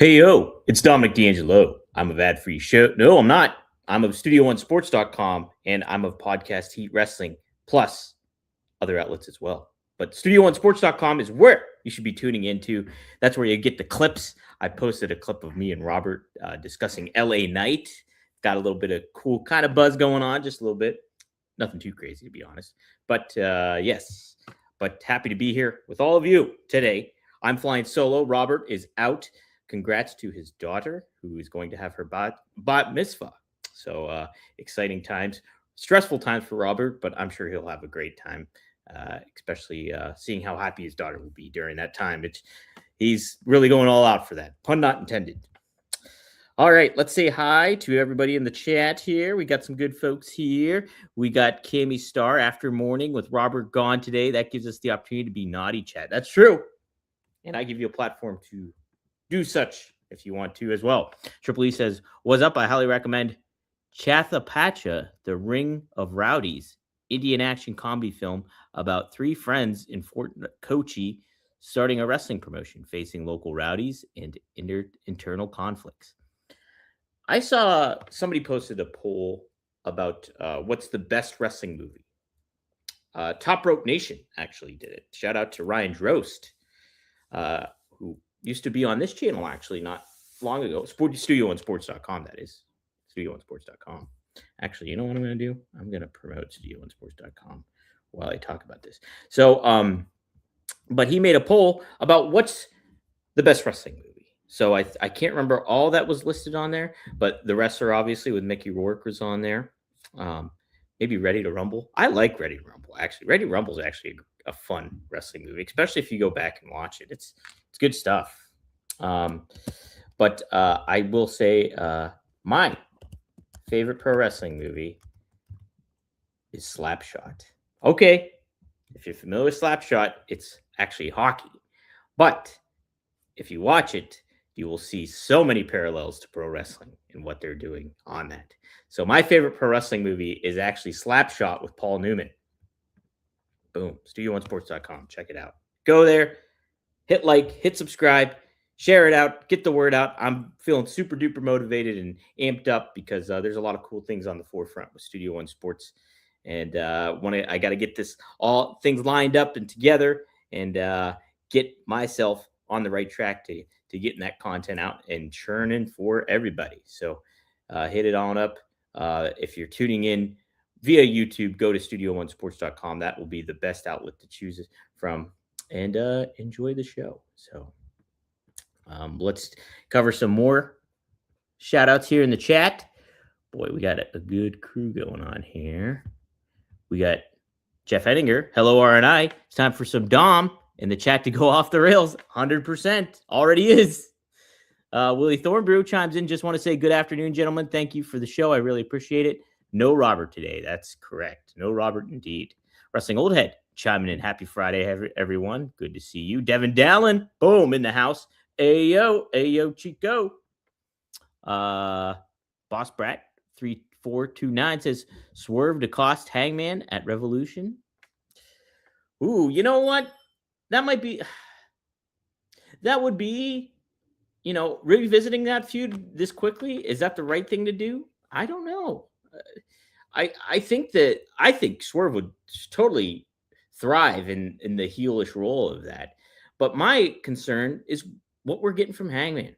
Hey, yo, it's Dominic D'Angelo. I'm of ad-free show. No, I'm not. I'm of StudioOneSports.com and I'm of Podcast Heat Wrestling, plus other outlets as well. But StudioOneSports.com is where you should be tuning into. That's where you get the clips. I posted a clip of me and Robert discussing LA Knight. Got a little bit of cool kind of buzz going on, just a little bit. Nothing too crazy, to be honest. But yes, but happy to be here with all of you today. I'm flying solo. Robert is out. Congrats to his daughter, who is going to have her bat mitzvah. So exciting times, stressful times for Robert, but I'm sure he'll have a great time, especially seeing how happy his daughter will be during that time. He's really going all out for that. Pun not intended. All right, let's say hi to everybody in the chat here. We got some good folks here. We got Cammy Star after morning with Robert gone today. That gives us the opportunity to be naughty chat. That's true. And I give you a platform to do such if you want to as well. Triple E says, what's up? I highly recommend Chathapacha, The Ring of Rowdies, Indian action comedy film about three friends in Fort Kochi starting a wrestling promotion, facing local rowdies and internal conflicts. I saw somebody posted a poll about what's the best wrestling movie. Top Rope Nation actually did it. Shout out to Ryan Drost, who used to be on this channel actually not long ago. StudioOneSports.com, that is. StudioOneSports.com. Actually, you know what I'm going to do? I'm going to promote StudioOneSports.com while I talk about this. So, but he made a poll about what's the best wrestling movie. So I can't remember all that was listed on there, but the rest are obviously with Mickey Rourke was on there. Maybe Ready to Rumble. I like Ready to Rumble, actually. Ready to Rumble is actually a fun wrestling movie, especially if you go back and watch it. It's good stuff. But I will say my favorite pro wrestling movie is Slapshot. Okay, if you're familiar with Slapshot, it's actually hockey. But if you watch it, you will see so many parallels to pro wrestling and what they're doing on that. So my favorite pro wrestling movie is actually Slapshot with Paul Newman. Boom. StudioOneSports.com. Check it out. Go there, hit like, hit subscribe, share it out, get the word out. I'm feeling super duper motivated and amped up because there's a lot of cool things on the forefront with Studio One Sports. And I got to get this all things lined up and together and get myself on the right track to getting that content out and churning for everybody. So hit it on up. If you're tuning in via YouTube, go to StudioOneSports.com. That will be the best outlet to choose from and enjoy the show. So let's cover some more shout outs here in the chat. Boy, we got a good crew going on here. We got Jeff Ettinger. Hello, RNI. It's time for some Dom in the chat to go off the rails. 100% already is. Willie Thornbrew chimes in. Just want to say good afternoon, gentlemen. Thank you for the show. I really appreciate it. No Robert today. That's correct. No Robert indeed. Wrestling Old Head chiming in. Happy Friday, everyone. Good to see you. Devin Dallin. Boom, in the house. Ayo, Chico. Boss Brat 3429 says Swerve to cost Hangman at Revolution. Ooh, you know what? That would be, revisiting that feud this quickly. Is that the right thing to do? I don't know. I think Swerve would totally thrive in the heelish role of that. But my concern is what we're getting from Hangman.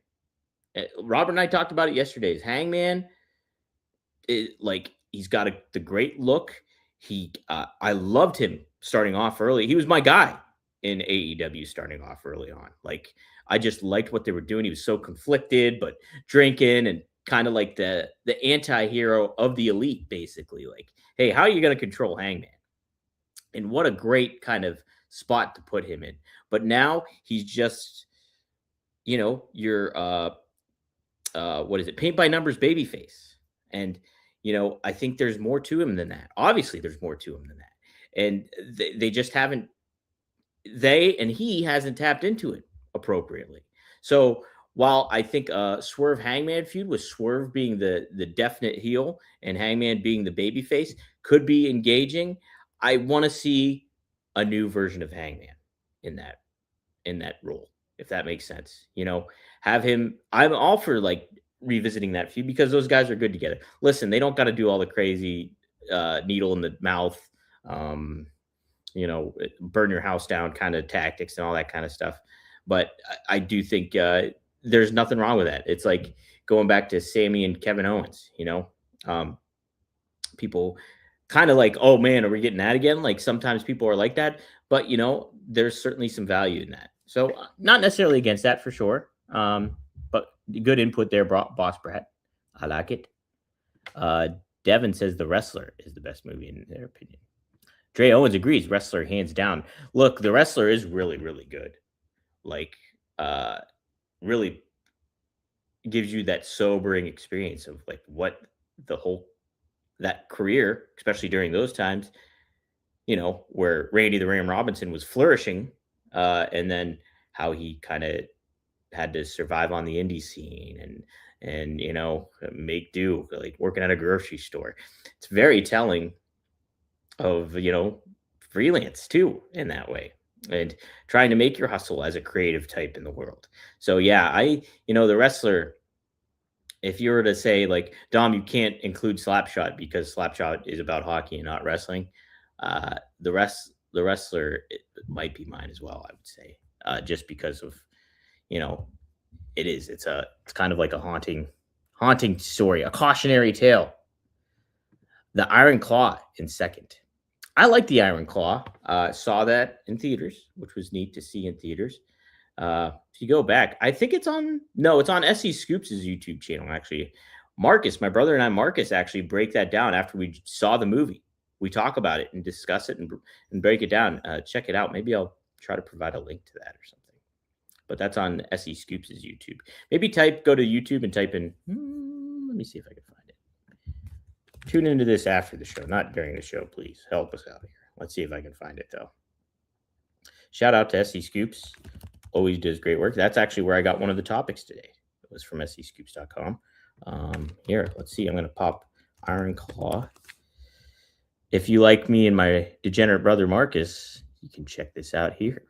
Robert and I talked about it yesterday. Hangman, he's got the great look. I loved him starting off early. He was my guy in AEW starting off early on. I just liked what they were doing. He was so conflicted, but drinking and kind of like the anti-hero of the elite, basically. Hey, how are you going to control Hangman? And what a great kind of spot to put him in. But now he's just, your what is it? Paint by numbers babyface. And, I think there's more to him than that. Obviously, there's more to him than that. And they just haven't, he hasn't tapped into it appropriately. So while I think Swerve Hangman feud with Swerve being the definite heel and Hangman being the babyface could be engaging, I want to see a new version of Hangman in that role. if that makes sense. Have him. I'm all for like revisiting that feud because those guys are good together. Listen, they don't got to do all the crazy needle in the mouth, um, burn your house down kind of tactics and all that kind of stuff. But I do think there's nothing wrong with that. It's like going back to Sammy and Kevin Owens. People kind of like, oh man, are we getting that again? Like sometimes people are like that, but there's certainly some value in that. So not necessarily against that for sure. But good input there, Boss Brett. I like it. Devin says The Wrestler is the best movie in their opinion. Dre Owens agrees. Wrestler hands down. Look, The Wrestler is really, really good. Like, really gives you that sobering experience of like what that career, especially during those times, where Randy the Ram Robinson was flourishing, and then how he kind of had to survive on the indie scene and make do, like working at a grocery store. It's very telling of freelance too in that way, and trying to make your hustle as a creative type in the world. So yeah, The Wrestler, if you were to say like, Dom, you can't include Slapshot because Slapshot is about hockey and not wrestling, the Wrestler, it might be mine as well, I would say, just because of it's kind of like a haunting story, a cautionary tale. The Iron Claw in second. I like the Iron Claw. Saw that in theaters, which was neat to see in theaters. If you go back, I think it's on SE Scoops' YouTube channel, actually. Marcus, my brother and Marcus actually break that down after we saw the movie. We talk about it and discuss it and break it down. Check it out. Maybe I'll try to provide a link to that or something. But that's on SE Scoops' YouTube. Maybe go to YouTube and type in, let me see if I can find it. Tune into this after the show, not during the show, please. Help us out here. Let's see if I can find it, though. Shout out to SE Scoops. Always does great work. That's actually where I got one of the topics today. It was from SEScoops.com. Here, let's see. I'm going to pop Iron Claw. If you like me and my degenerate brother Marcus, you can check this out here.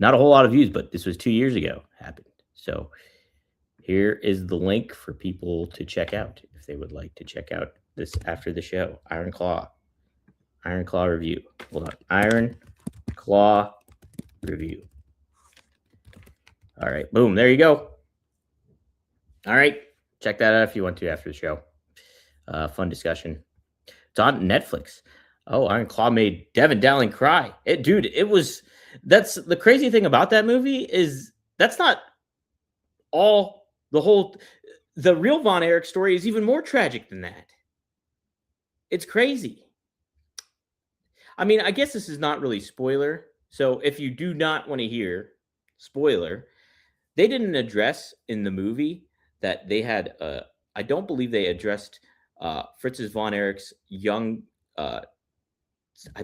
Not a whole lot of views, but this was 2 years ago happened. So here is the link for people to check out if they would like to check out this after the show. Iron Claw review. Hold on. Iron Claw review. All right. Boom. There you go. All right. Check that out if you want to after the show. Fun discussion. It's on Netflix. Oh, Iron Claw made Devin Dowling cry. That's the crazy thing about that movie is that's not all the real Von Erich story is even more tragic than that. It's crazy. I mean, I guess this is not really spoiler. So if you do not want to hear spoiler, they didn't address in the movie that they had, I don't believe they addressed Fritz's Von Erich's young, I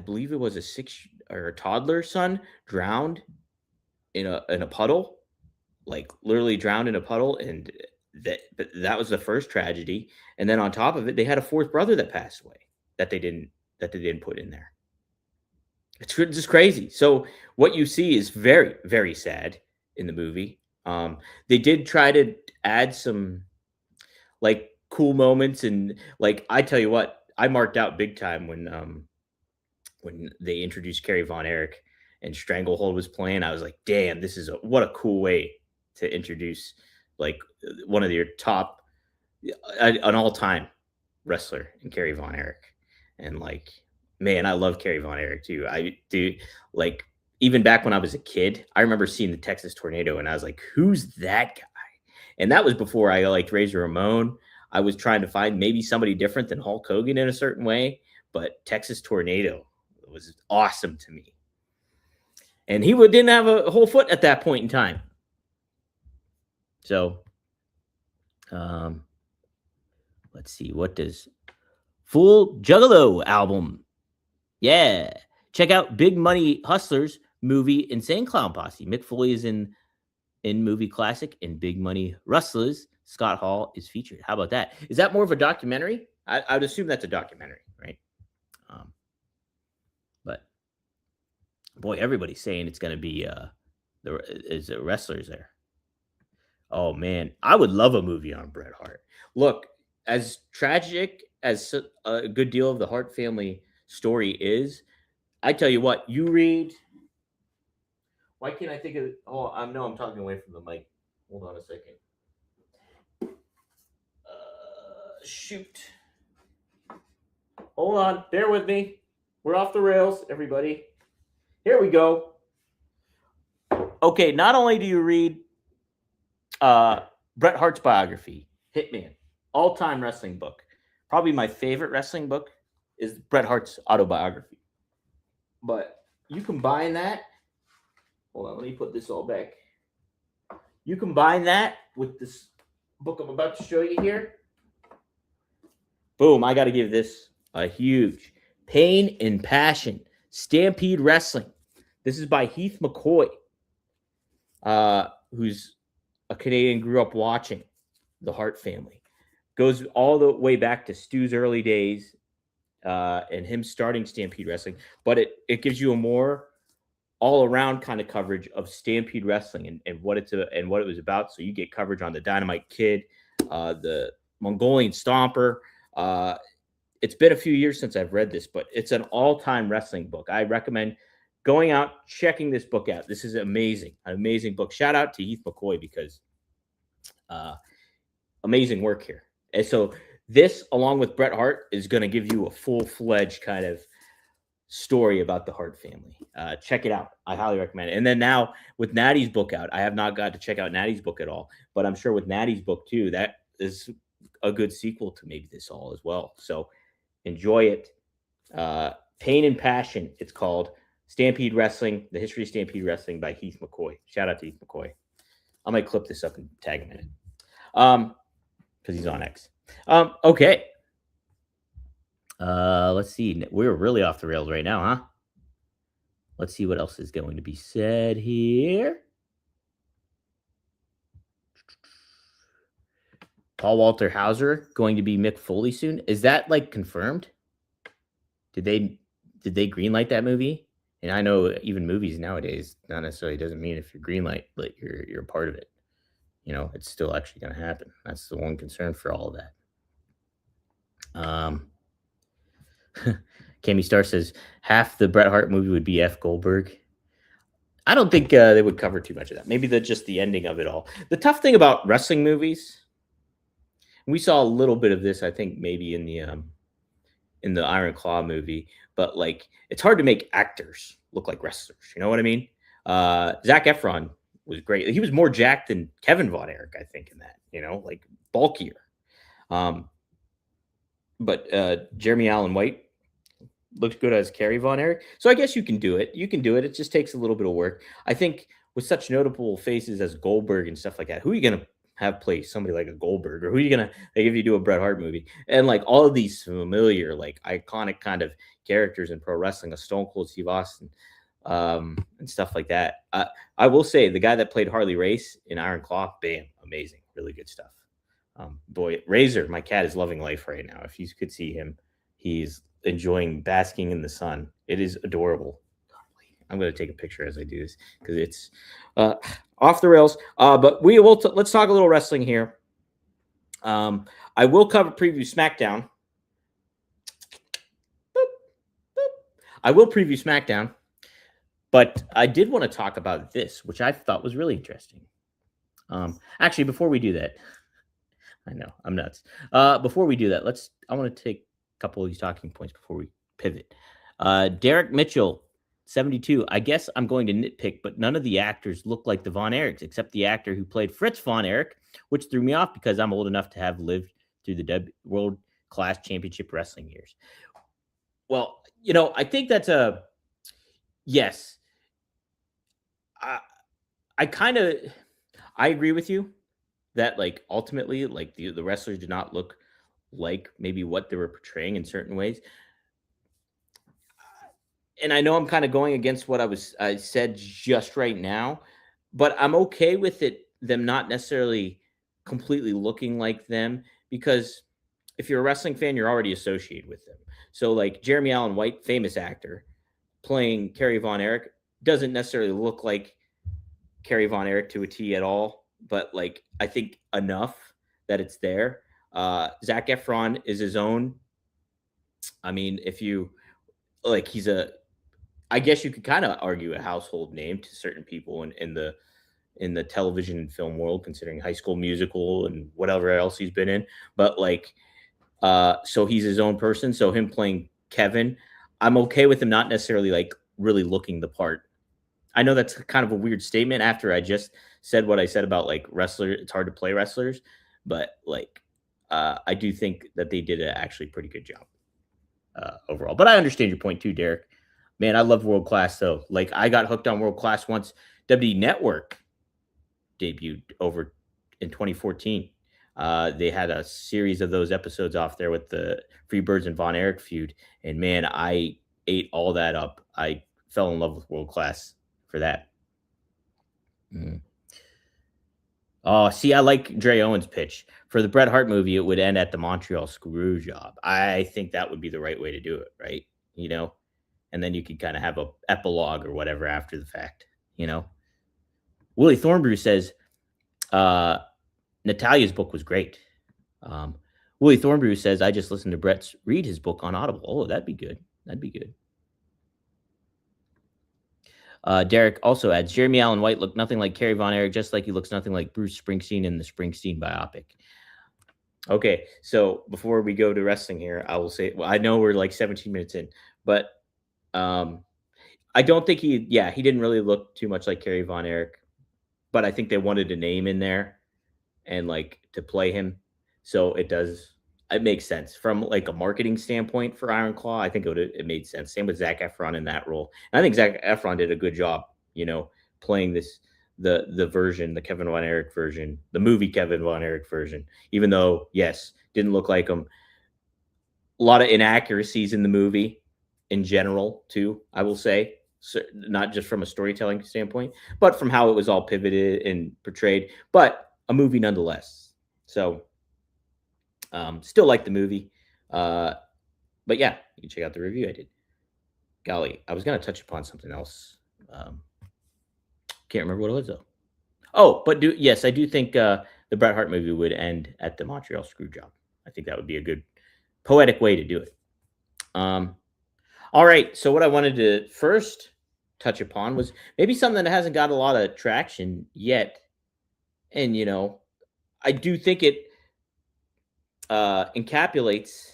believe it was a 6 or a toddler son drowned in a puddle, like literally drowned in a puddle. And that was the first tragedy. And then on top of it, they had a fourth brother that passed away that they didn't put in there. It's just crazy. So what you see is very, very sad in the movie. They did try to add some like cool moments, and like I tell you what, I marked out big time when they introduced Kerry Von Erich and Stranglehold was playing. I was like, damn, what a cool way to introduce like one of your top, an all-time wrestler in Kerry Von Erich. And like, man, I love Kerry Von Erich too. I do, like, even back when I was a kid, I remember seeing the Texas Tornado and I was like, who's that guy? And that was before I liked Razor Ramon. I was trying to find maybe somebody different than Hulk Hogan in a certain way, but Texas Tornado was awesome to me. And he didn't have a whole foot at that point in time. So, let's see. What does Full Juggalo album? Yeah. Check out Big Money Hustlers movie Insane Clown Posse. Mick Foley is in movie classic, and Big Money Rustlers Scott Hall is featured. How about that? Is that more of a documentary? I would assume that's a documentary, right? But Boy, everybody's saying it's going to be the wrestlers there. Oh man, I would love a movie on Bret Hart. Look, as tragic as a good deal of the Hart family story is, I tell you what, you read. Why can't I think of? Oh, I'm talking away from the mic. Hold on a second. Shoot. Hold on. Bear with me. We're off the rails, everybody. Here we go. Okay, not only do you read Bret Hart's biography, Hitman, all-time wrestling book. Probably my favorite wrestling book is Bret Hart's autobiography. But you combine that. Hold on, let me put this all back. You combine that with this book I'm about to show you here. Boom, I got to give this a huge Pain and Passion, Stampede Wrestling. This is by Heath McCoy, who's a Canadian, grew up watching the Hart family. Goes all the way back to Stu's early days and him starting Stampede Wrestling. But it gives you a more all-around kind of coverage of Stampede Wrestling and what it was about. So you get coverage on the Dynamite Kid, the Mongolian Stomper. It's been a few years since I've read this, but it's an all-time wrestling book. I recommend going out, checking this book out. This is amazing, an amazing book. Shout out to Heath McCoy because amazing work here. And so this, along with Bret Hart, is going to give you a full-fledged kind of story about the Hart family. Check it out. I highly recommend it. And then now with Natty's book out, I have not got to check out Natty's book at all, but I'm sure with Natty's book too, that is a good sequel to maybe this all as well. So enjoy it. Pain and Passion, it's called. Stampede Wrestling, The History of Stampede Wrestling by Heath McCoy. Shout out to Heath McCoy. I might clip this up and tag him in it. Because he's on X. Okay. Let's see. We're really off the rails right now, huh? Let's see what else is going to be said here. Paul Walter Hauser going to be Mick Foley soon. Is that like confirmed? Did they greenlight that movie? And I know even movies nowadays not necessarily doesn't mean if you're greenlight, but you're a part of it. You know, it's still actually going to happen. That's the one concern for all of that. Cammy Star says half the Bret Hart movie would be F. Goldberg. I don't think they would cover too much of that. Maybe just the ending of it all. The tough thing about wrestling movies, we saw a little bit of this, I think, maybe in the Iron Claw movie, but like it's hard to make actors look like wrestlers. You know what I mean? Zac Efron was great. He was more jacked than Kevin Von Erich, I think, in that. You know, like bulkier. But Jeremy Allen White looks good as Kerry Von Erich. So I guess you can do it. You can do it. It just takes a little bit of work. I think with such notable faces as Goldberg and stuff like that, who are you going to have play somebody like a Goldberg? Or who are you going to, like if you do a Bret Hart movie? And like all of these familiar, like iconic kind of characters in pro wrestling, a Stone Cold Steve Austin and stuff like that. I will say the guy that played Harley Race in Iron Claw, bam, amazing. Really good stuff. Boy, Razor, my cat is loving life right now. If you could see him, he's enjoying basking in the sun. It is adorable. I'm going to take a picture as I do this because it's off the rails. But we will let's talk a little wrestling here. I will cover preview SmackDown. I will preview SmackDown, but I did want to talk about this, which I thought was really interesting. Actually, before we do that, I know I'm nuts. Before we do that, I want to take a couple of these talking points before we pivot. Derek Mitchell, 72. I guess I'm going to nitpick, but none of the actors look like the Von Erichs, except the actor who played Fritz Von Erich, which threw me off because I'm old enough to have lived through the World Class Championship Wrestling years. Well, you know, I think that's a yes. I agree with you that like ultimately like the wrestlers did not look like maybe what they were portraying in certain ways. And I know I'm kind of going against what I said just right now, but I'm okay with them not necessarily completely looking like them, because if you're a wrestling fan, you're already associated with them. So like Jeremy Allen White, famous actor, playing Kerry Von Erich, doesn't necessarily look like Kerry Von Erich to a T at all, but like I think enough that it's there. Zac Efron is his own. I mean, if you like, I guess you could kind of argue a household name to certain people in the television and film world, considering High School Musical and whatever else he's been in. But like, so he's his own person. So him playing Kevin, I'm okay with him not necessarily like really looking the part. I know that's kind of a weird statement after I just said what I said about like wrestler. It's hard to play wrestlers, but like, I do think that they did a actually pretty good job overall. But I understand your point too, Derek. Man, I love World Class though. Like I got hooked on World Class once WWE Network debuted over in 2014. They had a series of those episodes off there with the Freebirds and Von Erich feud, and man, I ate all that up. I fell in love with World Class for that. Mm. Oh, see, I like Dre Owens' pitch for the Bret Hart movie. It would end at the Montreal screw job. I think that would be the right way to do it, right? You know, and then you could kind of have a epilogue or whatever after the fact. You know, Willie Thornbrew says Natalia's book was great. Willie Thornbrew says I just listened to Brett read his book on Audible. Oh, that'd be good. That'd be good. Derek also adds Jeremy Allen White looked nothing like Kerry Von Erich, just like he looks nothing like Bruce Springsteen in the Springsteen biopic. Okay, so before we go to wrestling here, I will say, well, I know we're like 17 minutes in, but I don't think he didn't really look too much like Kerry Von Erich, but I think they wanted a name in there and like to play him, so it makes sense from like a marketing standpoint for Iron Claw. I think it made sense. Same with Zac Efron in that role. And I think Zac Efron did a good job, playing the version, the Kevin Von Erich version, the movie Kevin Von Erich version. Even though, yes, didn't look like him. A lot of inaccuracies in the movie in general, too. I will say, so, not just from a storytelling standpoint, but from how it was all pivoted and portrayed. But a movie nonetheless. So. Still like the movie. But yeah, you can check out the review I did. Golly, I was going to touch upon something else. Can't remember what it was, though. Oh, but yes, I do think the Bret Hart movie would end at the Montreal Screwjob. I think that would be a good poetic way to do it. All right, so what I wanted to first touch upon was maybe something that hasn't got a lot of traction yet. And, I do think it encapsulates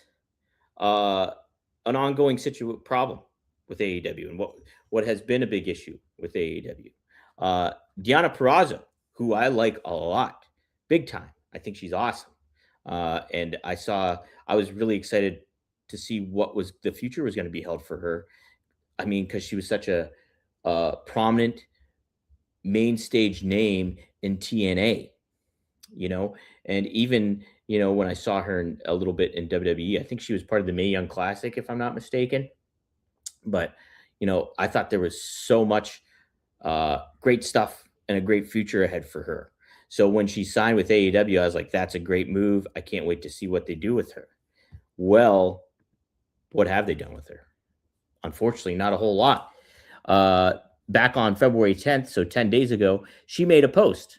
an ongoing problem with AEW and what has been a big issue with AEW. Deonna Purrazzo, who I like a lot, big time. I think she's awesome. And I was really excited to see what the future was going to be held for her. I mean, because she was such a prominent main stage name in TNA, and even, when I saw her a little bit in WWE, I think she was part of the Mae Young Classic, if I'm not mistaken. But, I thought there was so much great stuff and a great future ahead for her. So when she signed with AEW, I was like, that's a great move. I can't wait to see what they do with her. Well, what have they done with her? Unfortunately, not a whole lot. Back on February 10th, so 10 days ago, she made a post.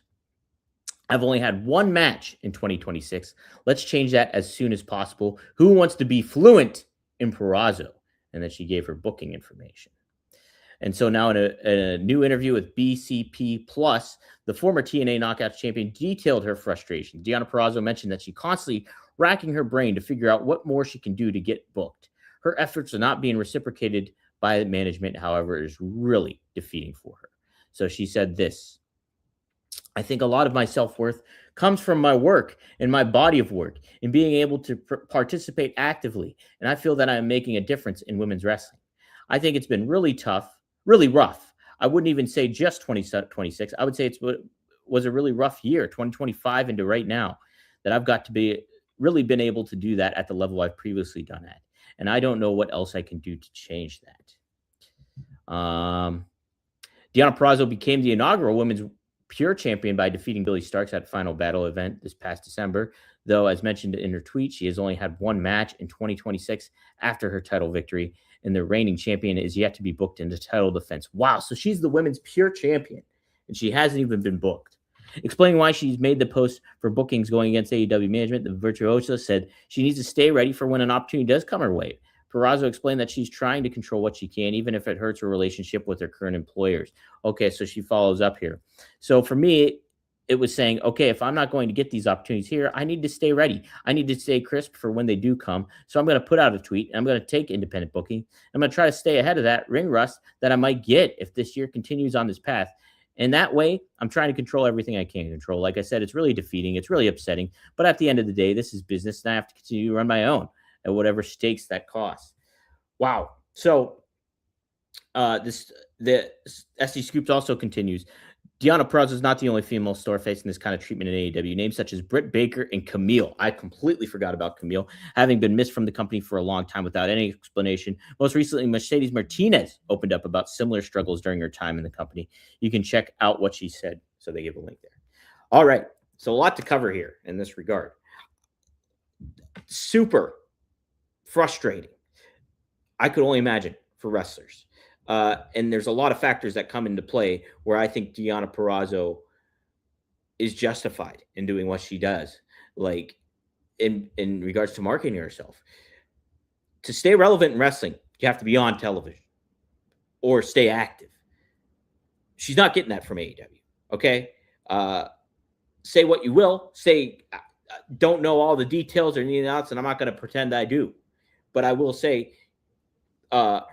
I've only had one match in 2026. Let's change that as soon as possible. Who wants to be fluent in Purrazzo? And then she gave her booking information. And so now in a new interview with BCP Plus, the former TNA Knockouts champion detailed her frustration. Deonna Purrazzo mentioned that she constantly racking her brain to figure out what more she can do to get booked. Her efforts are not being reciprocated by management, however, is really defeating for her. So she said this: I think a lot of my self-worth comes from my work and my body of work and being able to participate actively. And I feel that I'm making a difference in women's wrestling. I think it's been really tough, really rough. I wouldn't even say just 2026. I would say it was a really rough year, 2025 into right now, that I've got to be really been able to do that at the level I've previously done at. And I don't know what else I can do to change that. Deonna Purrazzo became the inaugural women's pure champion by defeating Billy Starks at Final Battle event this past December. though, as mentioned in her tweet, she has only had one match in 2026 after her title victory, and the reigning champion is yet to be booked into title defense. Wow, so she's the women's pure champion, and she hasn't even been booked. Explaining why she's made the post for bookings going against AEW management, the virtuoso said she needs to stay ready for when an opportunity does come her way. Purrazzo explained that she's trying to control what she can, even if it hurts her relationship with her current employers. Okay, so she follows up here. So for me, it was saying, okay, if I'm not going to get these opportunities here, I need to stay ready. I need to stay crisp for when they do come. So I'm going to put out a tweet, and I'm going to take independent booking. I'm going to try to stay ahead of that ring rust that I might get if this year continues on this path. And that way, I'm trying to control everything I can control. Like I said, it's really defeating. It's really upsetting. But at the end of the day, this is business, and I have to continue to run my own at whatever stakes that costs. Wow. So the SD Scoops also continues. Deonna Purrazzo is not the only female star facing this kind of treatment in AEW. Names such as Britt Baker and Camille. I completely forgot about Camille, having been missed from the company for a long time without any explanation. Most recently, Mercedes Martinez opened up about similar struggles during her time in the company. You can check out what she said. So they give a link there. All right. So a lot to cover here in this regard. Super frustrating. I could only imagine for wrestlers. And there's a lot of factors that come into play where I think Deonna Purrazzo is justified in doing what she does, like in regards to marketing herself. To stay relevant in wrestling, you have to be on television or stay active. She's not getting that from AEW. Okay. Say what you will. Say, don't know all the details or anything else, and I'm not going to pretend I do. But I will say,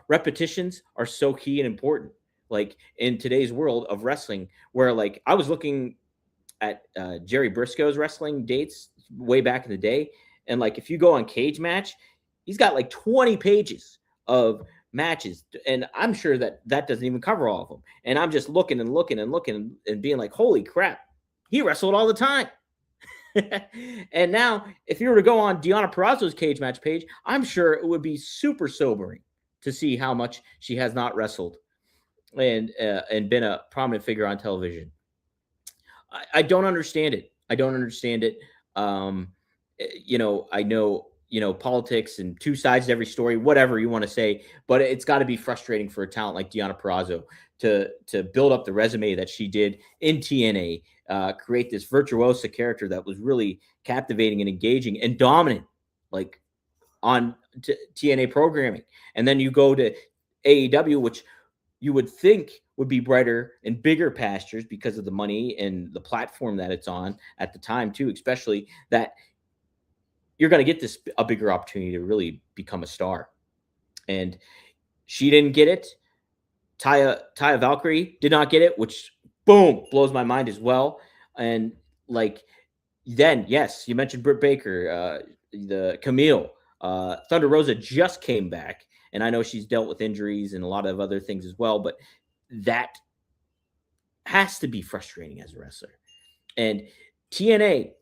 repetitions are so key and important, like in today's world of wrestling, where like I was looking at Jerry Briscoe's wrestling dates way back in the day, and like if you go on Cage Match, he's got like 20 pages of matches, and I'm sure that doesn't even cover all of them, and I'm just looking and being like, holy crap, he wrestled all the time. And now if you were to go on Deonna Purrazzo's Cage Match page, I'm sure it would be super sobering to see how much she has not wrestled and been a prominent figure on television. I don't understand it. I don't understand it. I know, politics and two sides to every story, whatever you want to say, but it's got to be frustrating for a talent like Deonna Purrazzo to build up the resume that she did in TNA, create this virtuoso character that was really captivating and engaging and dominant, like on TNA programming. And then you go to AEW, which you would think would be brighter and bigger pastures because of the money and the platform that it's on at the time too, especially that you're going to get a bigger opportunity to really become a star. And she didn't get it. Taya Valkyrie did not get it, which boom, blows my mind as well. And like, then yes, you mentioned Britt Baker, the Camille, Thunder Rosa just came back, and I know she's dealt with injuries and a lot of other things as well, but that has to be frustrating as a wrestler. And AEW,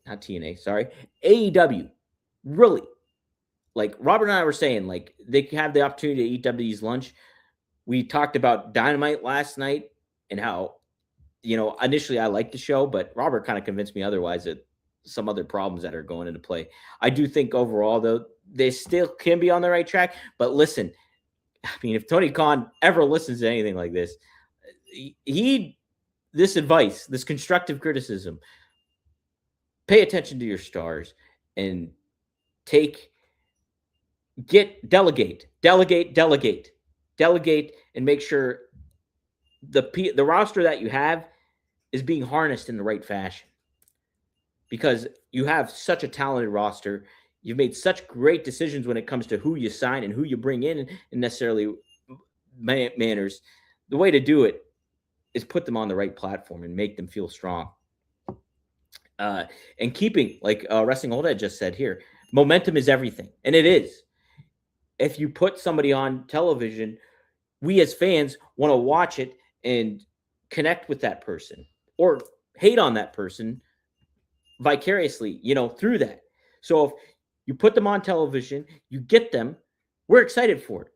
really, like Robert and I were saying, like they have the opportunity to eat WWE's lunch. We talked about Dynamite last night and how, initially I liked the show, but Robert kind of convinced me otherwise that some other problems that are going into play. I do think overall, though, they still can be on the right track. But listen, I mean, if Tony Khan ever listens to anything like this, this advice, this constructive criticism, pay attention to your stars and delegate, and make sure the roster that you have is being harnessed in the right fashion. Because you have such a talented roster. You've made such great decisions when it comes to who you sign and who you bring in necessarily manners. The way to do it is put them on the right platform and make them feel strong. And keeping, like Wrestling Old Ed just said here, momentum is everything. And it is. If you put somebody on television, we as fans want to watch it and connect with that person or hate on that person vicariously, through that. So if you put them on television, you get them, we're excited for it.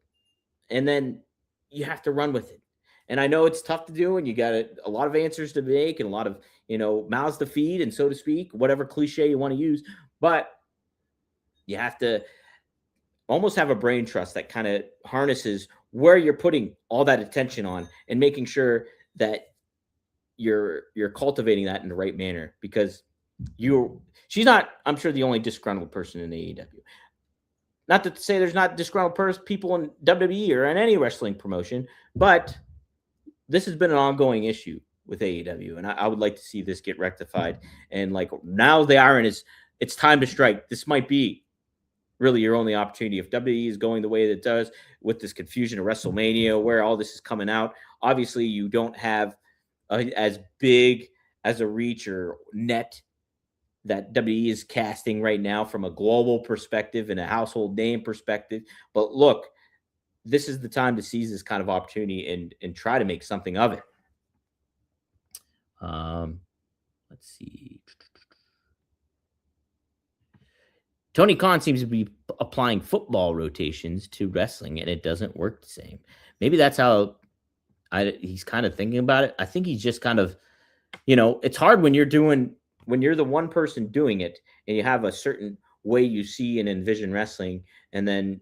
And then you have to run with it. And I know it's tough to do, and you got a lot of answers to make and a lot of, mouths to feed, and so to speak, whatever cliche you want to use. But you have to almost have a brain trust that kind of harnesses where you're putting all that attention on and making sure that you're cultivating that in the right manner, because she's not, I'm sure, the only disgruntled person in AEW. Not to say there's not disgruntled people in WWE or in any wrestling promotion, but this has been an ongoing issue with AEW, and I would like to see this get rectified. And like, now the iron is, it's time to strike. This might be really your only opportunity. If WWE is going the way that it does with this confusion of WrestleMania, where all this is coming out, obviously you don't have as big as a reach or net that WWE is casting right now from a global perspective and a household name perspective. But look, this is the time to seize this kind of opportunity and try to make something of it. Let's see. Tony Khan seems to be applying football rotations to wrestling, and it doesn't work the same. Maybe that's how he's kind of thinking about it. I think he's just kind of, it's hard when you're the one person doing it and you have a certain way you see and envision wrestling. And then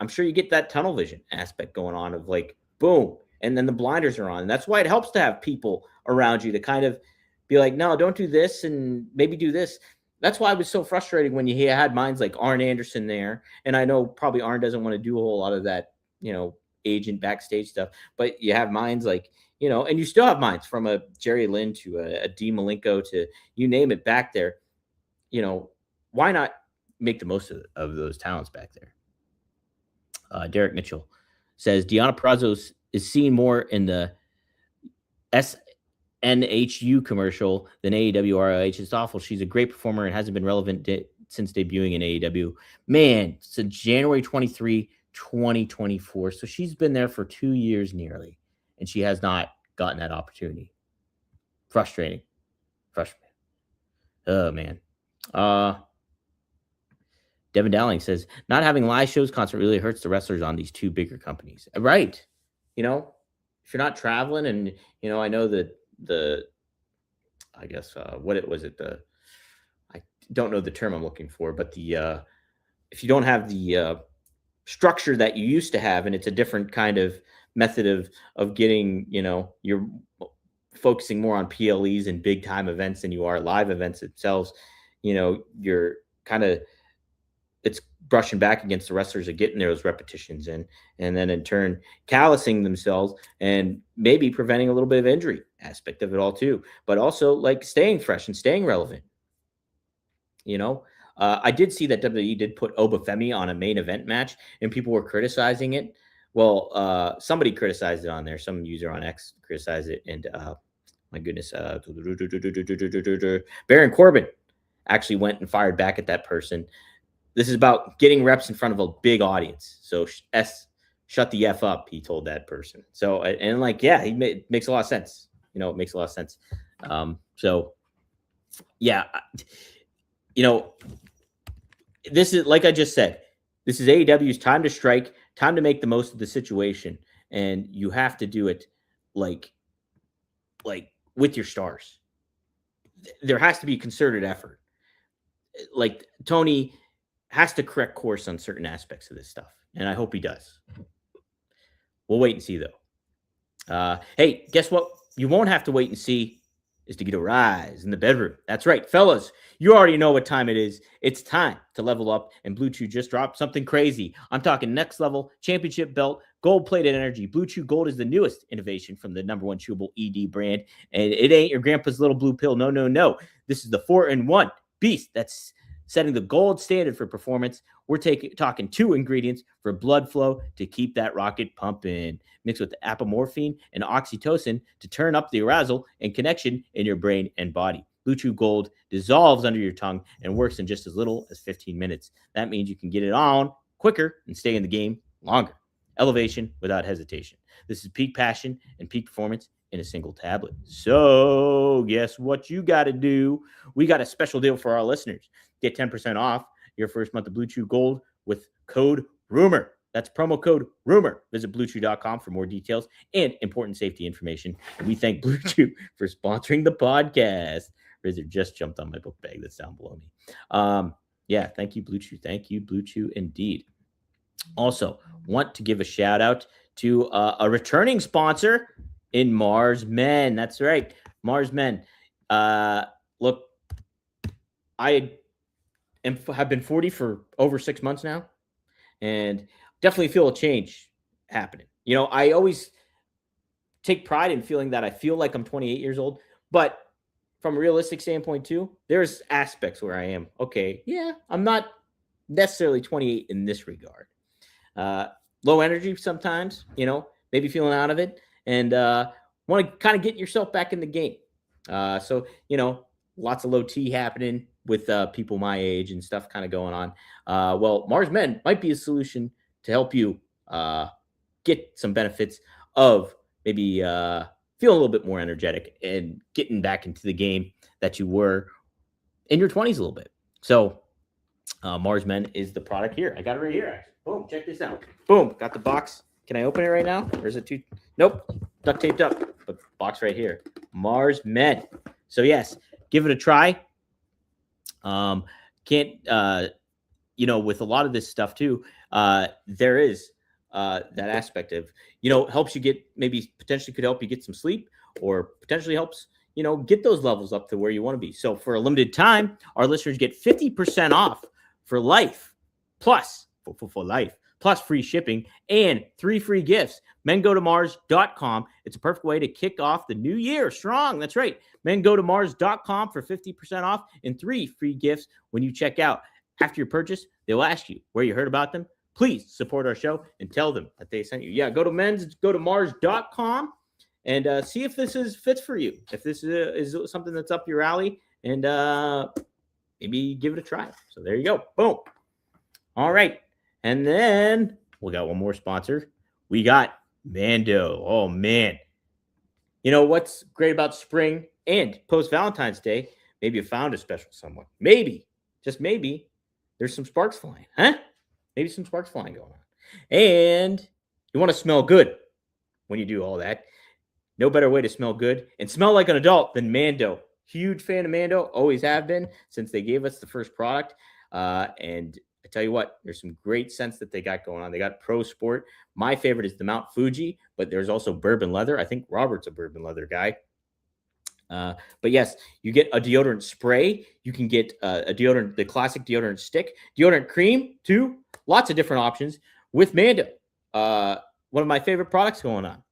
I'm sure you get that tunnel vision aspect going on of like, boom, and then the blinders are on. And that's why it helps to have people around you to kind of be like, no, don't do this and maybe do this. That's why it was so frustrating when you had minds like Arn Anderson there. And I know probably Arn doesn't want to do a whole lot of that, agent backstage stuff, but you have minds like, and you still have minds from a Jerry Lynn to a D Malenko to you name it back there. Why not make the most of those talents back there? Derek Mitchell says Deonna Purrazzo is seen more in the SNHU commercial than AEW ROH. It's awful. She's a great performer and hasn't been relevant since debuting in AEW. Man, since January 23, 2024. So she's been there for 2 years nearly, and she has not gotten that opportunity. Frustrating. Oh, man. Devin Dowling says, not having live shows constant really hurts the wrestlers on these two bigger companies. Right. If you're not traveling and, I know that I don't know the term I'm looking for, but if you don't have the structure that you used to have, and it's a different kind of method of getting, you're focusing more on PLEs and big time events than you are live events themselves, you're kind of, it's brushing back against the wrestlers of getting those repetitions in, and then in turn callousing themselves and maybe preventing a little bit of injury aspect of it all too, but also like staying fresh and staying relevant. I did see that WWE did put Obafemi on a main event match and people were criticizing it. Well, somebody criticized it on there. Some user on X criticized it. And my goodness, Baron Corbin actually went and fired back at that person. This is about getting reps in front of a big audience. So shut the F up, he told that person. So, and like, yeah, it makes a lot of sense. It makes a lot of sense. So yeah, this is, like I just said, this is AEW's time to strike, time to make the most of the situation. And you have to do it like with your stars. There has to be concerted effort. Like Tony has to correct course on certain aspects of this stuff. And I hope he does. We'll wait and see though. Hey, guess what? You won't have to wait and see is to get a rise in the bedroom. That's right, fellas. You already know what time it is. It's time to level up, and Blue Chew just dropped something crazy. I'm talking next level, championship belt, gold-plated energy. Blue Chew Gold is the newest innovation from the #1 chewable ED brand, and it ain't your grandpa's little blue pill. No, no, no. This is the 4-in-1 beast that's setting the gold standard for performance. We're talking 2 ingredients for blood flow to keep that rocket pumping, mixed with the apomorphine and oxytocin to turn up the arousal and connection in your brain and body. Blue Chew Gold dissolves under your tongue and works in just as little as 15 minutes. That means you can get it on quicker and stay in the game longer. Elevation without hesitation. This is peak passion and peak performance in a single tablet. So guess what you got to do? We got a special deal for our listeners. Get 10% off your first month of Blue Chew Gold with code RUMOR. That's promo code RUMOR. Visit BlueChew.com for more details and important safety information. And we thank Blue Chew for sponsoring the podcast. Razor just jumped on my book bag that's down below me. Yeah, thank you, Blue Chew. Thank you, Blue Chew, indeed. Also, want to give a shout out to a returning sponsor in Mars Men. That's right, Mars Men. Look, I have been 40 for over 6 months now, and definitely feel a change happening. You know, I always take pride in feeling that I feel like I'm 28 years old, but from a realistic standpoint too, there's aspects where I am, okay, yeah, I'm not necessarily 28 in this regard. Low energy sometimes, you know, maybe feeling out of it, and want to kind of get yourself back in the game. So, you know, lots of low T happening with people my age and stuff kind of going on. Well, Mars Men might be a solution to help you get some benefits of maybe feel a little bit more energetic and getting back into the game that you were in your 20s a little bit. So Mars Men is the product here. I got it right here. Actually. Boom, check this out. Boom, got the box. Can I open it right now? Or is it too? Nope, duct taped up. But box right here. Mars Men. So yes, give it a try. You know, with a lot of this stuff too, there is that aspect of, you know, helps you get, maybe potentially could help you get some sleep, or potentially helps, you know, get those levels up to where you want to be. So for a limited time, our listeners get 50% off for life, plus for life, plus free shipping and 3 free gifts. mengotomars.com. It's a perfect way to kick off the new year strong. That's right. mengotomars.com for 50% off and 3 free gifts when you check out. After your purchase, they'll ask you where you heard about them. Please support our show and tell them that they sent you. Yeah, go to mars.com and see if this fits for you. If this is something that's up your alley, and maybe give it a try. So there you go. Boom. All right. And then we got one more sponsor. We got Mando. Oh, man. You know what's great about spring and post-Valentine's Day? Maybe you found a special someone. Maybe, just maybe, there's some sparks flying. Huh? Maybe some sparks flying going on. And you want to smell good when you do all that. No better way to smell good and smell like an adult than Mando. Huge fan of Mando. Always have been since they gave us the first product. And I tell you what, there's some great scents that they got going on. They got Pro Sport. My favorite is the Mount Fuji, but there's also Bourbon Leather. I think Robert's a Bourbon Leather guy. But yes, you get a deodorant spray. You can get a deodorant, the classic deodorant stick, deodorant cream too. Lots of different options with Mando. One of my favorite products going on.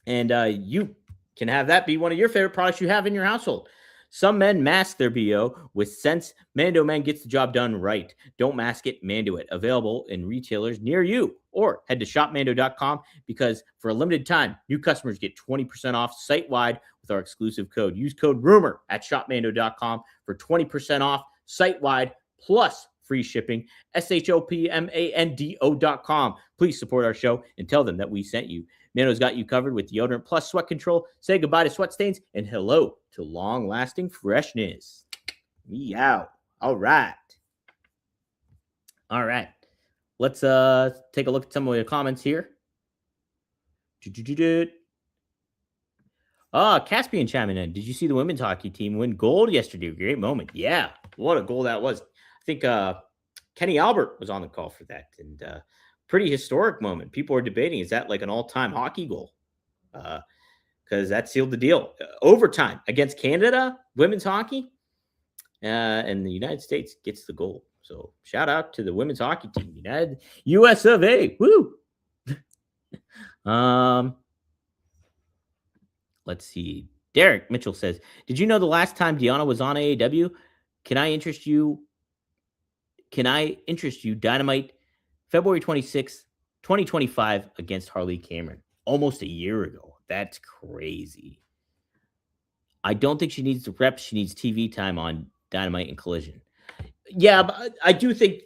And you can have that be one of your favorite products you have in your household. Some men mask their BO with scents. Mando Men gets the job done right. Don't mask it, Mando it. Available in retailers near you. Or head to shopmando.com, because for a limited time, new customers get 20% off site-wide with our exclusive code. Use code RUMOR at shopmando.com for 20% off site-wide plus free shipping. shopmando.com. Please support our show and tell them that we sent you. Mando's got you covered with deodorant plus sweat control. Say goodbye to sweat stains and hello to long-lasting freshness. Meow. All right. Let's take a look at some of your comments here. Caspian chiming in. Did you see the women's hockey team win gold yesterday? Great moment. Yeah, what a goal that was. I think Kenny Albert was on the call for that, and pretty historic moment. People are debating, is that like an all-time hockey goal? Because that sealed the deal. Overtime against Canada, women's hockey, and the United States gets the goal. So shout out to the women's hockey team, US of A. Woo! Let's see. Derek Mitchell says, did you know the last time Deanna was on AEW? Can I interest you? Dynamite, February 26th, 2025 against Harley Cameron. Almost a year ago. That's crazy. I don't think she needs the reps. She needs TV time on Dynamite and Collision. Yeah, but I do think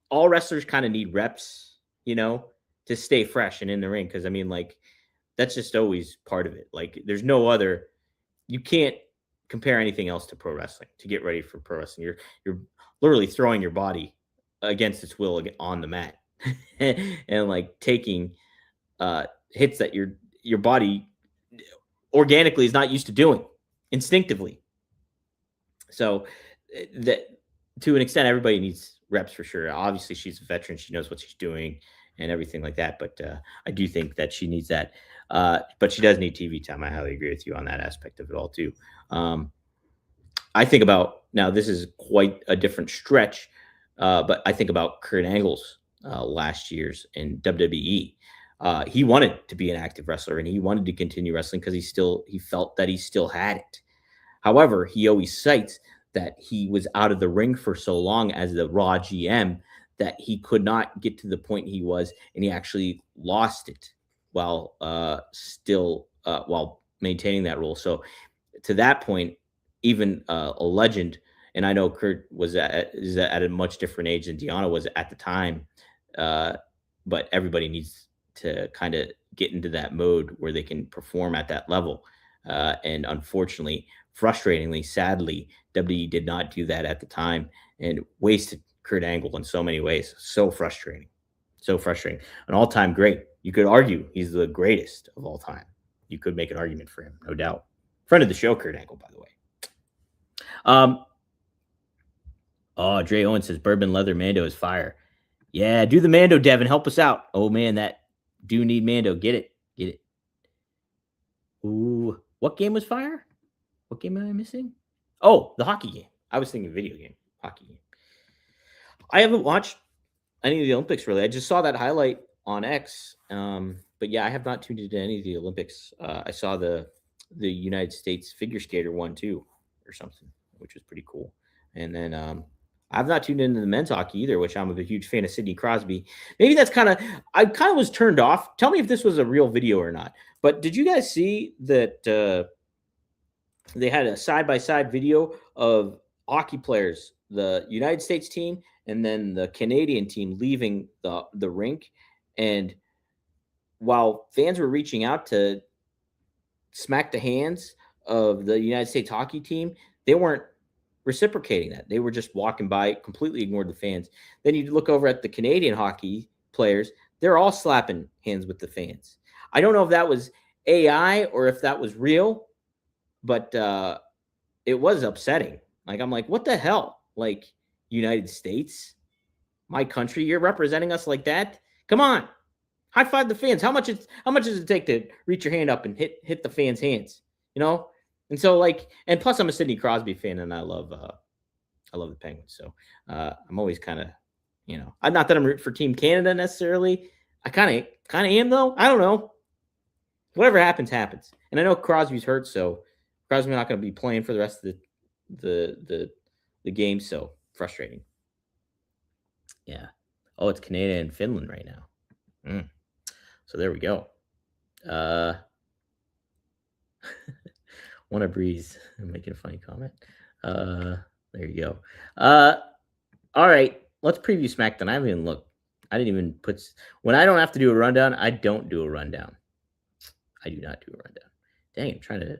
all wrestlers kind of need reps, to stay fresh and in the ring. Because, I mean, like, that's just always part of it. Like, there's no other – you can't compare anything else to pro wrestling to get ready for pro wrestling. You're literally throwing your body against its will on the mat and, like, taking hits that your body organically is not used to doing instinctively. So that to an extent, everybody needs reps for sure. Obviously, she's a veteran; she knows what she's doing and everything like that. But I do think that she needs that. But she does need TV time. I highly agree with you on that aspect of it all too. Um, I think about now. This is quite a different stretch, but I think about Kurt Angle's last year's in WWE. He wanted to be an active wrestler and he wanted to continue wrestling because he felt that he still had it. However, he always cites that he was out of the ring for so long as the Raw GM that he could not get to the point he was, and he actually lost it while still while maintaining that role. So to that point, even a legend, and I know Kurt is at a much different age than Deanna was at the time, uh, but everybody needs to kind of get into that mode where they can perform at that level. And unfortunately, frustratingly, sadly, WWE did not do that at the time and wasted Kurt Angle in so many ways. So frustrating. So frustrating. An all time great. You could argue he's the greatest of all time. You could make an argument for him, no doubt. Friend of the show, Kurt Angle, by the way. Dre Owen says Bourbon Leather Mando is fire. Yeah, do the Mando, Devin. Help us out. Oh man, that do need Mando. Get it. Get it. Ooh. What game was fire? What game am I missing? Oh, the hockey game. I was thinking video game. Hockey game. I haven't watched any of the Olympics really. I just saw that highlight on X. But yeah, I have not tuned into any of the Olympics. I saw the United States figure skater one too, or something, which was pretty cool. And then I've not tuned into the men's hockey either, which I'm a huge fan of Sidney Crosby. Maybe that's I kind of was turned off. Tell me if this was a real video or not. But did you guys see that they had a side-by-side video of hockey players, the United States team and then the Canadian team leaving the rink? And while fans were reaching out to smack the hands of the United States hockey team, they weren't reciprocating that. They were just walking by, completely ignored the fans. Then you look over at the Canadian hockey players, they're all slapping hands with the fans. I don't know if that was AI or if that was real, but it was upsetting. Like, I'm like, what the hell? Like, United States, my country, you're representing us like that? Come on. High five the fans. How much does it take to reach your hand up and hit the fans' hands? You know? And so, like, and plus I'm a Sidney Crosby fan and I love the Penguins. So I'm always kind of, I'm not that I'm rooting for Team Canada necessarily. I kind of am though. I don't know. Whatever happens, happens. And I know Crosby's hurt, so Crosby's not going to be playing for the rest of the game. So frustrating. Yeah. Oh, it's Canada and Finland right now. So there we go. Wanna breeze. I'm making a funny comment. There you go. All right. Let's preview SmackDown. I haven't even looked. I didn't even put when I don't have to do a rundown. I don't do a rundown. I do not do a rundown. Dang, I'm trying to.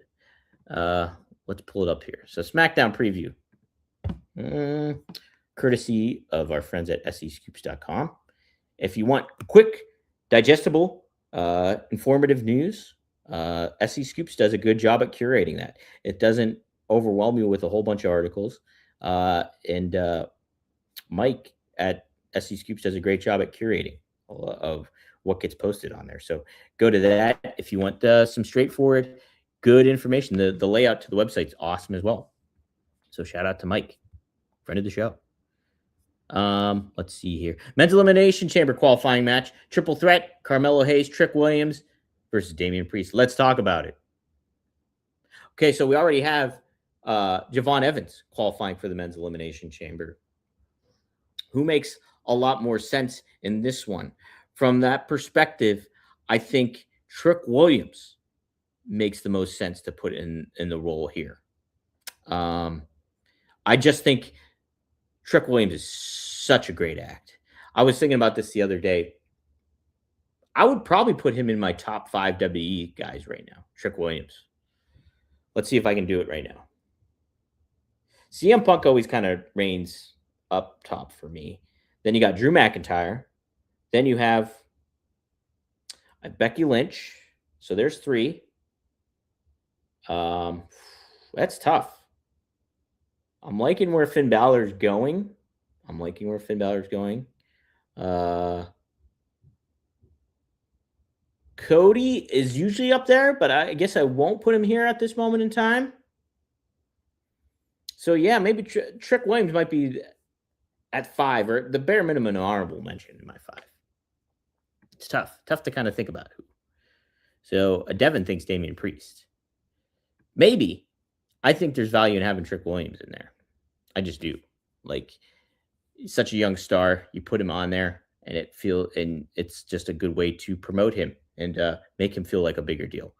Let's pull it up here. So SmackDown preview, courtesy of our friends at SEScoops.com. If you want quick, digestible, informative news, SE Scoops does a good job at curating that. It doesn't overwhelm you with a whole bunch of articles. And Mike at SE Scoops does a great job at curating of what gets posted on there. So go to that if you want some straightforward, good information. The layout to the website's awesome as well. So shout out to Mike, friend of the show. Let's see here. Men's Elimination Chamber qualifying match. Triple threat. Carmelo Hayes, Trick Williams versus Damian Priest. Let's talk about it. Okay, so we already have Javon Evans qualifying for the Men's Elimination Chamber. Who makes a lot more sense in this one? From that perspective, I think Trick Williams makes the most sense to put in the role here. I just think Trick Williams is such a great act. I was thinking about this the other day. I would probably put him in my top 5 WWE guys right now. Trick Williams. Let's see if I can do it right now. CM Punk always kind of reigns up top for me. Then you got Drew McIntyre. Then you have Becky Lynch. So there's 3. That's tough. I'm liking where Finn Balor's going. Cody is usually up there, but I guess I won't put him here at this moment in time. So yeah, maybe Trick Williams might be at 5, or the bare minimum honorable mention in my 5. It's tough to kind of think about who. So Devin thinks Damian Priest. Maybe. I think there's value in having Trick Williams in there. I just do. Like, he's such a young star. You put him on there, and it's just a good way to promote him and make him feel like a bigger deal.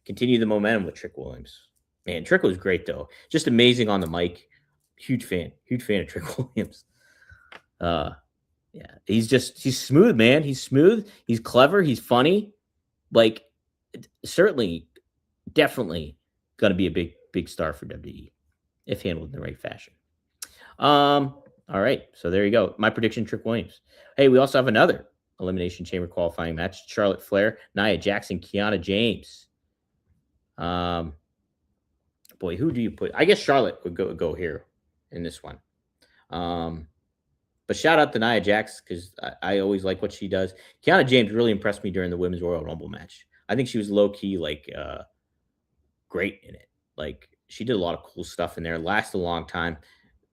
Continue the momentum with Trick Williams. Man, Trick was great though. Just amazing on the mic. Huge fan of Trick Williams. Yeah, he's smooth, man. He's smooth. He's clever. He's funny. Like, certainly, definitely going to be a big star for WWE if handled in the right fashion. All right, so there you go. My prediction: Trick Williams. Hey, we also have another Elimination Chamber qualifying match: Charlotte Flair, Nia Jackson, Kiana James. Boy, who do you put? I guess Charlotte would go here in this one. But shout out to Nia Jax, because I always like what she does. Kiana James really impressed me during the Women's Royal Rumble match. I think she was low key great in it. Like, she did a lot of cool stuff in there. Lasted a long time.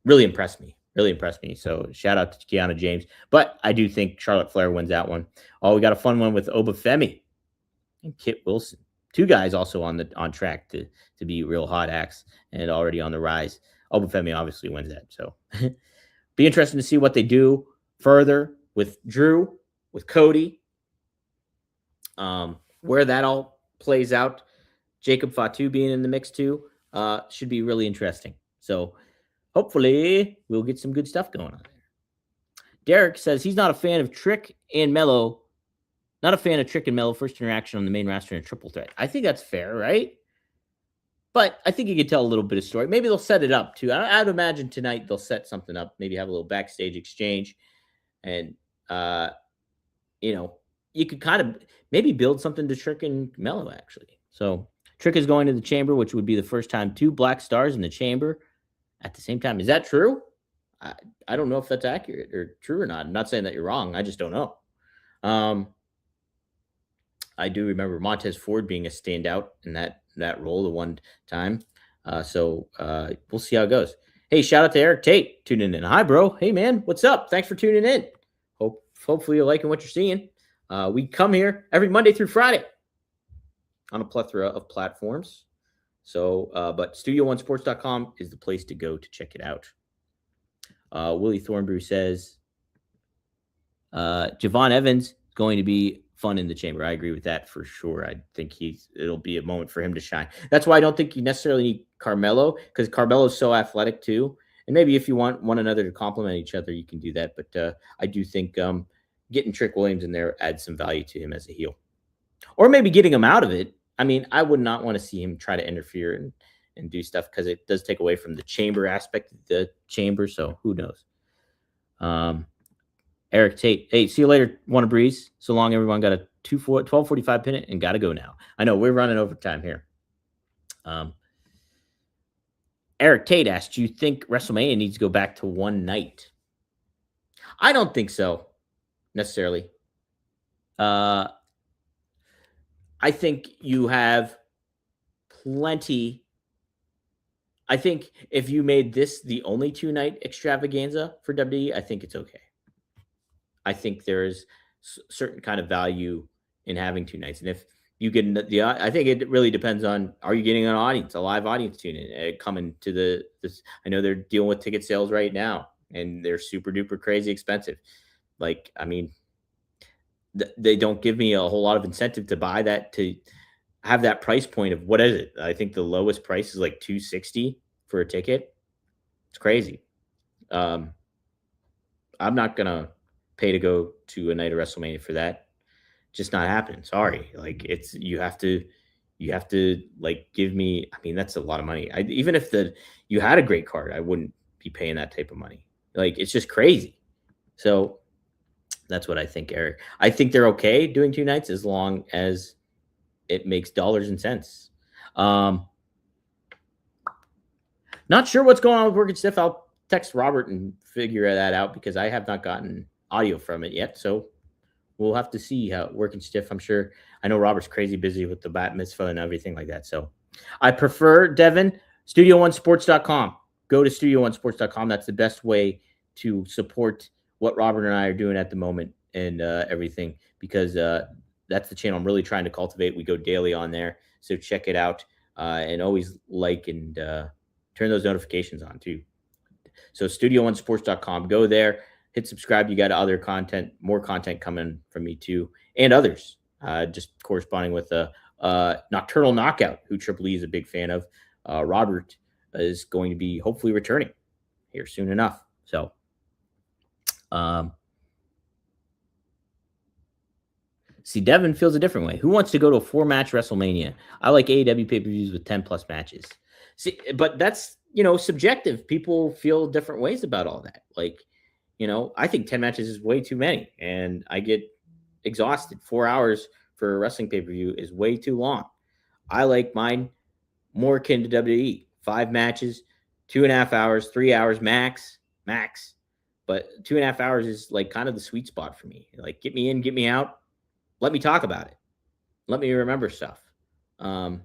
Really impressed me. So shout out to Kiana James. But I do think Charlotte Flair wins that one. Oh, we got a fun one with Obafemi and Kit Wilson. 2 guys also on track to be real hot acts and already on the rise. Obafemi obviously wins that. So be interesting to see what they do further with Drew, with Cody, where that all plays out. Jacob Fatu being in the mix too should be really interesting. So hopefully we'll get some good stuff going on there. Derek says he's not a fan of Trick and Mello. Not a fan of Trick and Mello first interaction on the main roster in a triple threat. I think that's fair, right? But I think you could tell a little bit of story. Maybe they'll set it up too. I'd imagine tonight they'll set something up. Maybe have a little backstage exchange, and you could kind of maybe build something to Trick and Mello actually. So Trick is going to the chamber, which would be the first time 2 Black Stars in the chamber at the same time. Is that true? I don't know if that's accurate or true or not. I'm not saying that you're wrong. I just don't know. I do remember Montez Ford being a standout in that role the one time. So we'll see how it goes. Hey, shout out to Eric Tate tuning in. Hi, bro. Hey, man. What's up? Thanks for tuning in. Hopefully you're liking what you're seeing. We come here every Monday through Friday on a plethora of platforms. So, but StudioOneSports.com is the place to go to check it out. Willie Thornbrew says, Javon Evans is going to be fun in the chamber. I agree with that for sure. I think it'll be a moment for him to shine. That's why I don't think you necessarily need Carmelo, because Carmelo is so athletic too. And maybe if you want one another to complement each other, you can do that. But I do think getting Trick Williams in there adds some value to him as a heel, or maybe getting him out of it. I mean, I would not want to see him try to interfere and do stuff, because it does take away from the chamber aspect of the chamber. So who knows? Eric Tate, hey, see you later, Wanna Breeze. So long, everyone. Got a 12:45 pin and got to go now. I know we're running over time here. Eric Tate asked, do you think WrestleMania needs to go back to one night? I don't think so, necessarily. I think you have plenty. I think if you made this the only 2-night extravaganza for WWE, I think it's okay. I think there's certain kind of value in having 2 nights. And if you get I think it really depends on, are you getting an audience, a live audience tune in coming to this? I know they're dealing with ticket sales right now, and they're super duper crazy expensive. Like, I mean, they don't give me a whole lot of incentive to buy that, to have that price point of, what is it? I think the lowest price is like $260 for a ticket. It's crazy. I'm not going to pay to go to a night of WrestleMania for that. Just not happening. Sorry. Like, you have to like give me, I mean, that's a lot of money. Even if you had a great card, I wouldn't be paying that type of money. Like, it's just crazy. So that's what I think, Eric. I think they're okay doing 2 nights as long as it makes dollars and cents. Not sure what's going on with Working Stiff. I'll text Robert and figure that out because I have not gotten audio from it yet. So we'll have to see how Working Stiff. I'm sure. I know Robert's crazy busy with the bat mitzvah and everything like that. So I prefer, Devin, studio1sports.com. Go to studio1sports.com. That's the best way to support what Robert and I are doing at the moment and everything, because that's the channel I'm really trying to cultivate. We go daily on there. So check it out and always like and turn those notifications on too. So studio1sports.com. Go there, hit subscribe. You got other content, more content coming from me too, and others. Just corresponding with Nocturnal Knockout, who Triple E is a big fan of. Robert is going to be hopefully returning here soon enough. So, see, Devin feels a different way. Who wants to go to a 4-match WrestleMania? I like AEW pay-per-views with 10+ matches. See, but that's, subjective. People feel different ways about all that. Like, I think 10 matches is way too many, and I get exhausted. 4 hours for a wrestling pay-per-view is way too long. I like mine more akin to WWE. 5 matches, 2.5 hours, 3 hours max. But 2.5 hours is like kind of the sweet spot for me. Like, get me in, get me out. Let me talk about it. Let me remember stuff. Oh,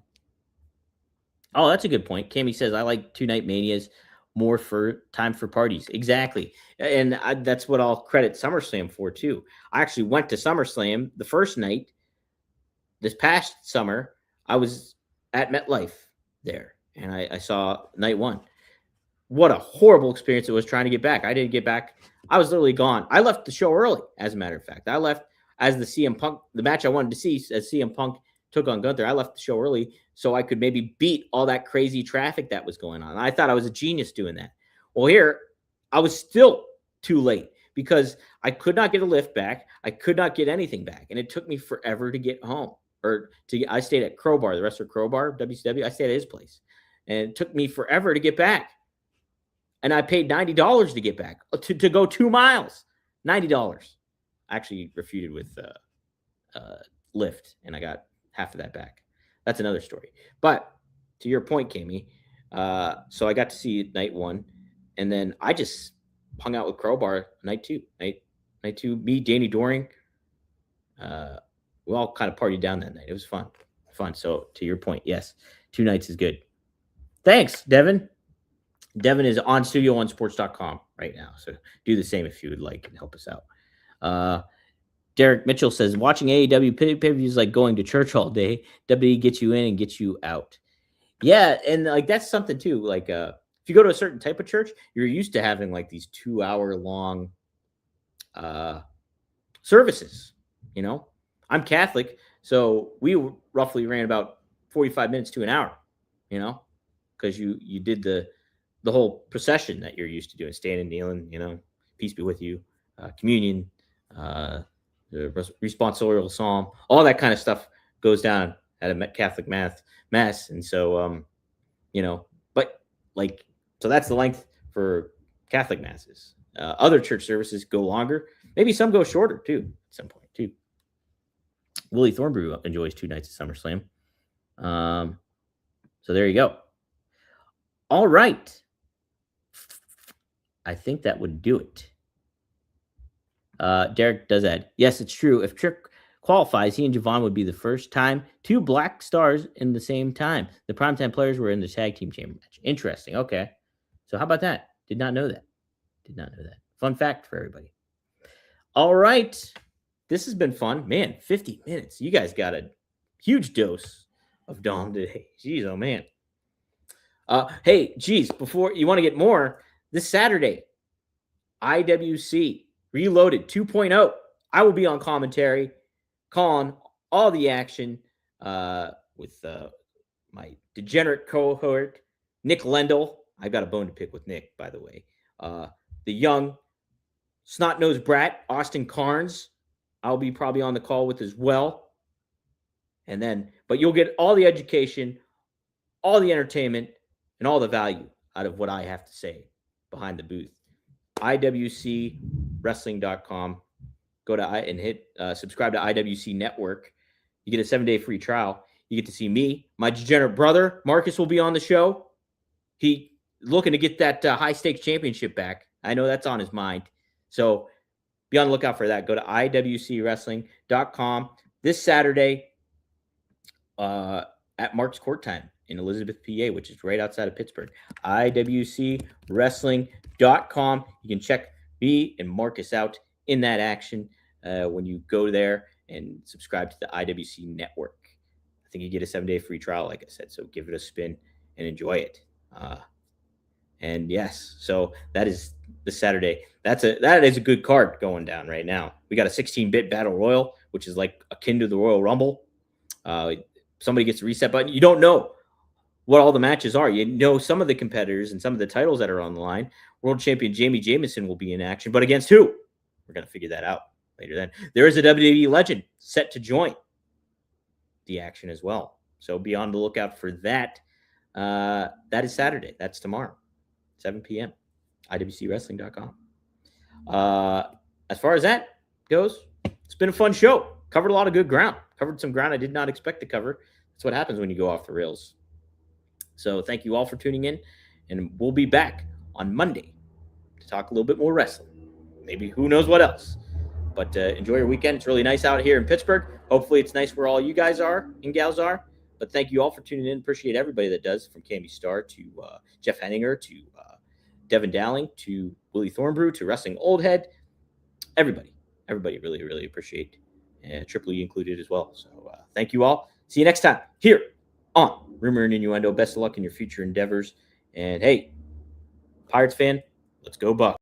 that's a good point. Cammy says, I like 2-night manias more for time for parties. Exactly. And that's what I'll credit SummerSlam for too. I actually went to SummerSlam the first night this past summer. I was at MetLife there, and I saw night 1. What a horrible experience it was trying to get back. I didn't get back. I was literally gone. I left the show early, as a matter of fact. I left as the match I wanted to see, as CM Punk took on Gunther. I left the show early so I could maybe beat all that crazy traffic that was going on. I thought I was a genius doing that. Well, here, I was still too late because I could not get a lift back. I could not get anything back. And it took me forever to get home. I stayed at Crowbar, the wrestler Crowbar, WCW. I stayed at his place. And it took me forever to get back. And I paid $90 to get back, to go 2 miles. $90. I actually refuted with Lyft, and I got half of that back. That's another story. But to your point, Cammy, so I got to see night 1, and then I just hung out with Crowbar night 2. Night 2, me, Danny Doring, we all kind of partied down that night. It was fun. So to your point, yes, 2 nights is good. Thanks, Devin. Devin is on studio1sports.com right now. So do the same if you would like and help us out. Derek Mitchell says, watching AEW pay-per-views like going to church all day. WWE gets you in and gets you out. Yeah, and like that's something too. Like if you go to a certain type of church, you're used to having like these 2-hour long services. I'm Catholic, so we roughly ran about 45 minutes to an hour, because you did the whole procession that you're used to doing, standing, kneeling, peace be with you, communion, the responsorial psalm, all that kind of stuff goes down at a Catholic mass. And so, but like, so that's the length for Catholic masses. Other church services go longer. Maybe some go shorter too, at some point too. Willie Thornbrew enjoys 2 nights at SummerSlam. So there you go. All right. I think that would do it. Derek does add, yes, it's true. If Trick qualifies, he and Javon would be the first time 2 black stars in the same time. The primetime players were in the tag team chamber match. Interesting. Okay. So how about that? Did not know that. Fun fact for everybody. All right. This has been fun. Man, 50 minutes. You guys got a huge dose of Dom today. Jeez, oh man. Hey, geez, before you want to get more, this Saturday, IWC Reloaded 2.0. I will be on commentary, calling all the action with my degenerate cohort, Nick Lendl. I've got a bone to pick with Nick, by the way. The young snot-nosed brat, Austin Carnes, I'll be probably on the call with as well. And then, but you'll get all the education, all the entertainment, and all the value out of what I have to say behind the booth. IWCWrestling.com. Go to and hit subscribe to IWC Network. You get a 7-day free trial. You get to see me. My degenerate brother, Marcus, will be on the show. He looking to get that high stakes championship back. I know that's on his mind. So be on the lookout for that. Go to iwcwrestling.com this Saturday at Mark's Court Time in Elizabeth, PA, which is right outside of Pittsburgh. iwcwrestling.com. You can check me and Marcus out in that action when you go there and subscribe to the IWC network. I think you get a 7-day free trial, like I said, so give it a spin and enjoy it. And yes, so that is the Saturday. That is a good card going down right now. We got a 16-bit battle royal, which is like akin to the Royal Rumble. Somebody gets a reset button. You don't know what all the matches are. You know some of the competitors and some of the titles that are on the line. World champion Jamie Jamison will be in action, but against who? We're going to figure that out later then. There is a WWE legend set to join the action as well. So be on the lookout for that. That is Saturday. That's tomorrow, 7 p.m. IWCWrestling.com. As far as that goes, it's been a fun show. Covered a lot of good ground. Covered some ground I did not expect to cover. That's what happens when you go off the rails. So thank you all for tuning in, and we'll be back on Monday to talk a little bit more wrestling. Maybe who knows what else. But enjoy your weekend. It's really nice out here in Pittsburgh. Hopefully it's nice where all you guys are and gals are. But thank you all for tuning in. Appreciate everybody that does, from Cammy Starr to Jeff Henninger to Devin Dowling to Willie Thornbrew to Wrestling Old Head. Everybody really, really appreciate Triple E included as well. So thank you all. See you next time here on Rumor and Innuendo. Best of luck in your future endeavors. And hey, Pirates fan, let's go Bucks.